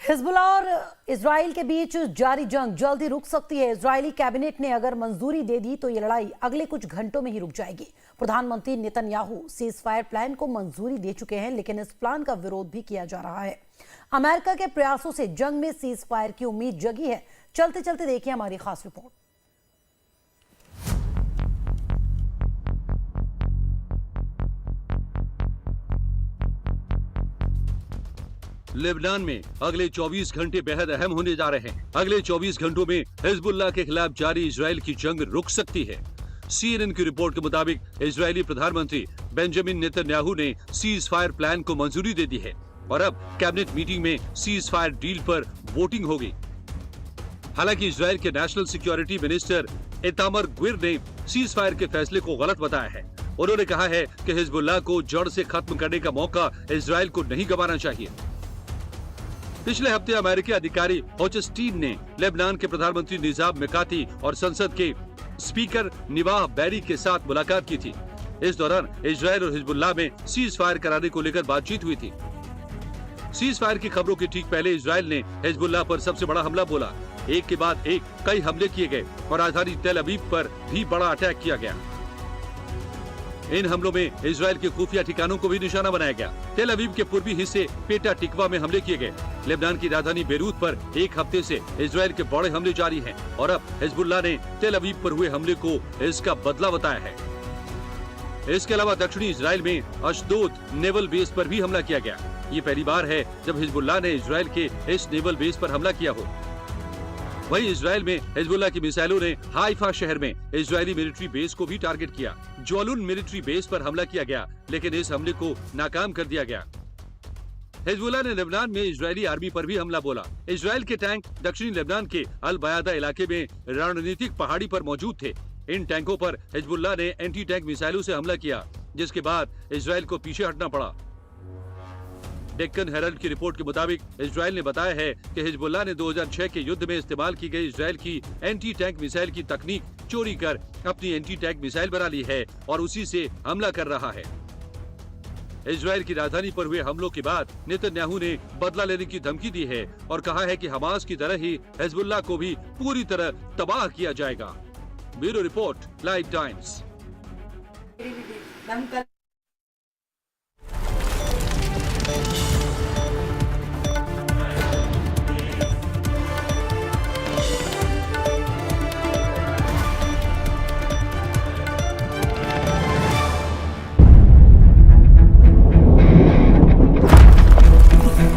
Hezbollah और Israel के बीच जारी जंग जल्द ही रुक सकती है। इजरायली कैबिनेट ने अगर मंजूरी दे दी तो ये लड़ाई अगले कुछ घंटों में ही रुक जाएगी। प्रधानमंत्री नेतन्याहू सीज फायर प्लान को मंजूरी दे चुके हैं, लेकिन इस प्लान का विरोध भी किया जा रहा है। अमेरिका के प्रयासों से जंग में सीज फायर की उम्मीद जगी है। चलते चलते देखिए हमारी खास रिपोर्ट। लेबनान में अगले 24 घंटे बेहद अहम होने जा रहे हैं। अगले 24 घंटों में हिजबुल्लाह के खिलाफ जारी इजराइल की जंग रुक सकती है। CNN की रिपोर्ट के मुताबिक इजरायली प्रधानमंत्री बेंजामिन नेतन्याहू ने सीज फायर प्लान को मंजूरी दे दी है और अब कैबिनेट मीटिंग में सीज फायर डील पर वोटिंग होगी। हालांकि इजराइल के नेशनल सिक्योरिटी मिनिस्टर इतामर ग्विर ने सीज फायर के फैसले को गलत बताया है। उन्होंने कहा है कि हिजबुल्लाह को जड़ से खत्म करने का मौका इजराइल को नहीं गंवाना चाहिए। पिछले हफ्ते अमेरिकी अधिकारी होचस्टीन ने लेबनान के प्रधानमंत्री निजाम मिकाती और संसद के स्पीकर निवाह बैरी के साथ मुलाकात की थी। इस दौरान इजराइल और हिजबुल्लाह में सीज फायर कराने को लेकर बातचीत हुई थी। सीज फायर की खबरों के ठीक पहले इजराइल ने हिजबुल्लाह पर सबसे बड़ा हमला बोला। एक के बाद एक कई हमले किए गए और राजधानी तेल अवीव पर भी बड़ा अटैक किया गया। इन हमलों में इजराइल के खुफिया ठिकानों को भी निशाना बनाया गया। तेल अवीव के पूर्वी हिस्से पेटा टिकवा में हमले किए गए। लेबनान की राजधानी बेरूत पर एक हफ्ते से इजराइल के बड़े हमले जारी हैं और अब हिजबुल्लाह ने तेल अवीव पर हुए हमले को इसका बदला बताया है। इसके अलावा दक्षिणी इजराइल में अशदोद नेवल बेस पर भी हमला किया गया। ये पहली बार है जब हिजबुल्लाह ने इजराइल के इस नेवल बेस पर हमला किया हो। वहीं इजराइल में हिजबुल्लाह की मिसाइलों ने हाइफा शहर में इजरायली मिलिट्री बेस को भी टारगेट किया। जोलुन मिलिट्री बेस पर हमला किया गया, लेकिन इस हमले को नाकाम कर दिया गया। हिजबुल्लाह ने लेबनान में इजरायली आर्मी पर भी हमला बोला। इजराइल के टैंक दक्षिणी लेबनान के अल बयादा इलाके में रणनीतिक पहाड़ी पर मौजूद थे। इन टैंकों पर हिजबुल्लाह ने एंटी टैंक मिसाइलों से हमला किया, जिसके बाद इजराइल को पीछे हटना पड़ा। डेक्कन हेरल्ड की रिपोर्ट के मुताबिक इजराइल ने बताया है कि हिजबुल्लाह ने 2006 के युद्ध में इस्तेमाल की गई इजराइल की एंटी टैंक मिसाइल की तकनीक चोरी कर अपनी एंटी टैंक मिसाइल बना ली है और उसी से हमला कर रहा है। इजराइल की राजधानी पर हुए हमलों के बाद नेतन्याहू ने बदला लेने की धमकी दी है और कहा है कि हमास की तरह ही हिजबुल्लाह को भी पूरी तरह तबाह किया जाएगा। Bureau report, live times.